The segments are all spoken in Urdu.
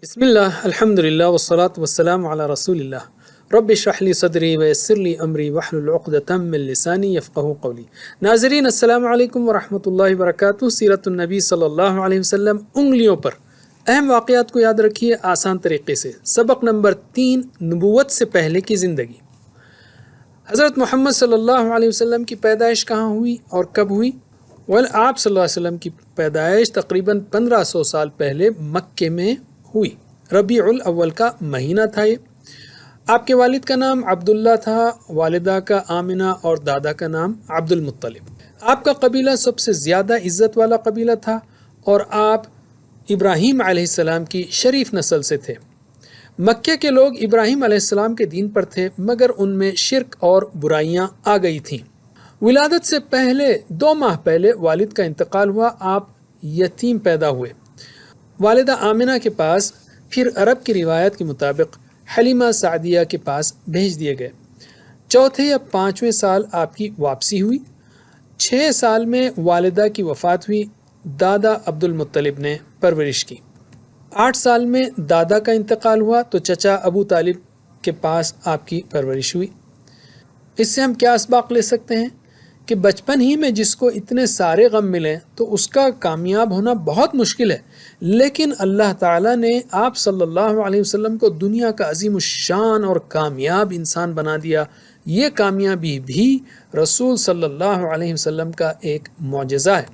بسم اللہ الحمد للہ والصلاة والسلام علی رسول اللہ رب اشرح لی صدری ویسر لی امری واحلل عقدۃ من لسانی یفقہوا قولی۔ ناظرین السلام علیکم ورحمۃ اللہ وبرکاتہ۔ سیرت النبی صلی اللہ علیہ وسلم انگلیوں پر اہم واقعات کو یاد رکھیے آسان طریقے سے۔ سبق نمبر 3، نبوت سے پہلے کی زندگی۔ حضرت محمد صلی اللہ علیہ وسلم کی پیدائش کہاں ہوئی اور کب ہوئی؟ آپ صلی اللہ علیہ وسلم کی پیدائش تقریباً 1500 سال پہلے مکے میں ہوئی۔ ربیع الاول کا مہینہ تھا یہ۔ آپ کے والد کا نام عبداللہ تھا، والدہ کا آمنہ اور دادا کا نام عبد المطلب۔ آپ کا قبیلہ سب سے زیادہ عزت والا قبیلہ تھا اور آپ ابراہیم علیہ السلام کی شریف نسل سے تھے۔ مکے کے لوگ ابراہیم علیہ السلام کے دین پر تھے مگر ان میں شرک اور برائیاں آ گئی تھیں۔ ولادت سے پہلے 2 ماہ پہلے والد کا انتقال ہوا۔ آپ یتیم پیدا ہوئے۔ والدہ آمنہ کے پاس، پھر عرب کی روایت کے مطابق حلیمہ سعدیہ کے پاس بھیج دیے گئے۔ 4 یا 5ویں سال آپ کی واپسی ہوئی۔ 6 سال میں والدہ کی وفات ہوئی۔ دادا عبد المطلب نے پرورش کی۔ 8 سال میں دادا کا انتقال ہوا تو چچا ابو طالب کے پاس آپ کی پرورش ہوئی۔ اس سے ہم کیا اسباق لے سکتے ہیں کہ بچپن ہی میں جس کو اتنے سارے غم ملیں تو اس کا کامیاب ہونا بہت مشکل ہے، لیکن اللہ تعالیٰ نے آپ صلی اللہ علیہ وسلم کو دنیا کا عظیم الشان اور کامیاب انسان بنا دیا۔ یہ کامیابی بھی رسول صلی اللہ علیہ وسلم کا ایک معجزہ ہے۔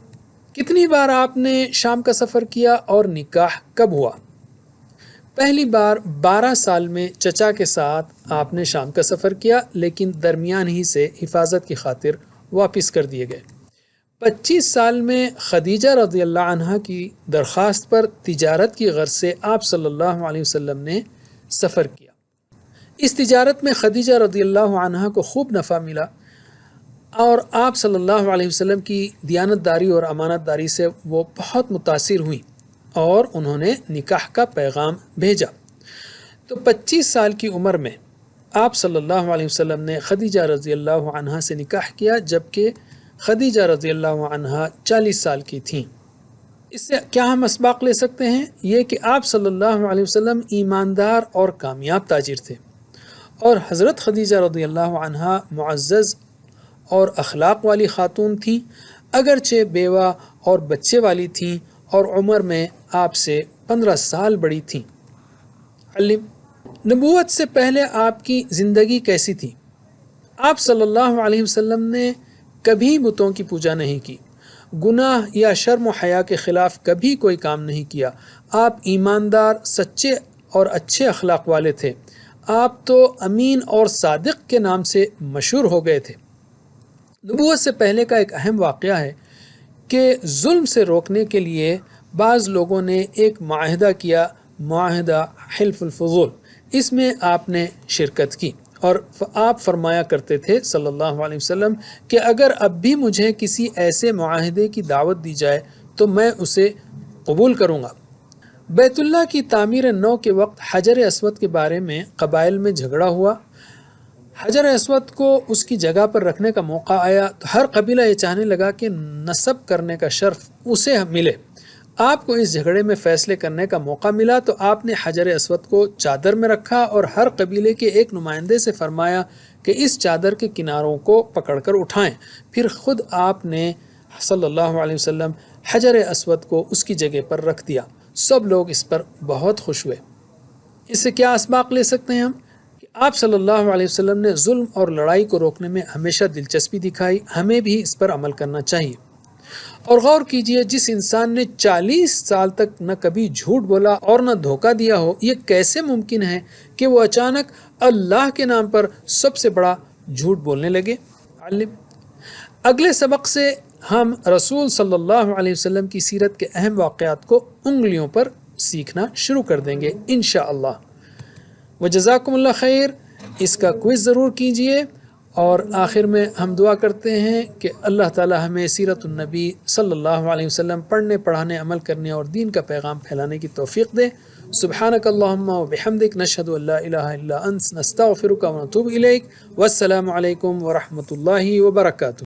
کتنی بار آپ نے شام کا سفر کیا اور نکاح کب ہوا؟ پہلی بار 12 سال میں چچا کے ساتھ آپ نے شام کا سفر کیا، لیکن درمیان ہی سے حفاظت کی خاطر واپس کر دیے گئے۔ 25 سال میں خدیجہ رضی اللہ عنہا کی درخواست پر تجارت کی غرض سے آپ صلی اللہ علیہ وسلم نے سفر کیا۔ اس تجارت میں خدیجہ رضی اللہ عنہا کو خوب نفع ملا اور آپ صلی اللہ علیہ وسلم کی دیانت داری اور امانت داری سے وہ بہت متاثر ہوئیں اور انہوں نے نکاح کا پیغام بھیجا۔ تو 25 سال کی عمر میں آپ صلی اللہ علیہ وسلم نے خدیجہ رضی اللہ عنہا سے نکاح کیا، جبکہ خدیجہ رضی اللہ عنہا 40 سال کی تھیں۔ اس سے کیا ہم اسباق لے سکتے ہیں؟ یہ کہ آپ صلی اللہ علیہ وسلم ایماندار اور کامیاب تاجر تھے اور حضرت خدیجہ رضی اللہ عنہا معزز اور اخلاق والی خاتون تھیں، اگرچہ بیوہ اور بچے والی تھیں اور عمر میں آپ سے 15 سال بڑی تھیں۔ علم نبوت سے پہلے آپ کی زندگی کیسی تھی؟ آپ صلی اللہ علیہ وسلم نے کبھی بتوں کی پوجا نہیں کی، گناہ یا شرم و حیا کے خلاف کبھی کوئی کام نہیں کیا۔ آپ ایماندار، سچے اور اچھے اخلاق والے تھے۔ آپ تو امین اور صادق کے نام سے مشہور ہو گئے تھے۔ نبوت سے پہلے کا ایک اہم واقعہ ہے کہ ظلم سے روکنے کے لیے بعض لوگوں نے ایک معاہدہ کیا، معاہدہ حلف الفضول۔ اس میں آپ نے شرکت کی اور آپ فرمایا کرتے تھے صلی اللہ علیہ وسلم کہ اگر اب بھی مجھے کسی ایسے معاہدے کی دعوت دی جائے تو میں اسے قبول کروں گا۔ بیت اللہ کی تعمیر نو کے وقت حجر اسود کے بارے میں قبائل میں جھگڑا ہوا۔ حجر اسود کو اس کی جگہ پر رکھنے کا موقع آیا تو ہر قبیلہ یہ چاہنے لگا کہ نصب کرنے کا شرف اسے ملے۔ آپ کو اس جھگڑے میں فیصلے کرنے کا موقع ملا تو آپ نے حجر اسود کو چادر میں رکھا اور ہر قبیلے کے ایک نمائندے سے فرمایا کہ اس چادر کے کناروں کو پکڑ کر اٹھائیں۔ پھر خود آپ نے صلی اللہ علیہ وسلم حجر اسود کو اس کی جگہ پر رکھ دیا۔ سب لوگ اس پر بہت خوش ہوئے۔ اس سے کیا اسباق لے سکتے ہیں ہم؟ کہ آپ صلی اللہ علیہ وسلم نے ظلم اور لڑائی کو روکنے میں ہمیشہ دلچسپی دکھائی۔ ہمیں بھی اس پر عمل کرنا چاہیے۔ اور غور کیجئے، جس انسان نے 40 سال تک نہ کبھی جھوٹ بولا اور نہ دھوکہ دیا ہو، یہ کیسے ممکن ہے کہ وہ اچانک اللہ کے نام پر سب سے بڑا جھوٹ بولنے لگے؟ اگلے سبق سے ہم رسول صلی اللہ علیہ وسلم کی سیرت کے اہم واقعات کو انگلیوں پر سیکھنا شروع کر دیں گے انشاءاللہ۔ وجزاکم اللہ خیر۔ اس کا کوئز ضرور کیجئے اور آخر میں ہم دعا کرتے ہیں کہ اللہ تعالی ہمیں سیرت النبی صلی اللہ علیہ وسلم پڑھنے، پڑھانے، عمل کرنے اور دین کا پیغام پھیلانے کی توفیق دے۔ سبحانک اللہم و بحمدک، نشہد ان لا الہ الا انت، نستغفرک و نتوب الیک۔ والسلام علیکم ورحمۃ اللہ وبرکاتہ۔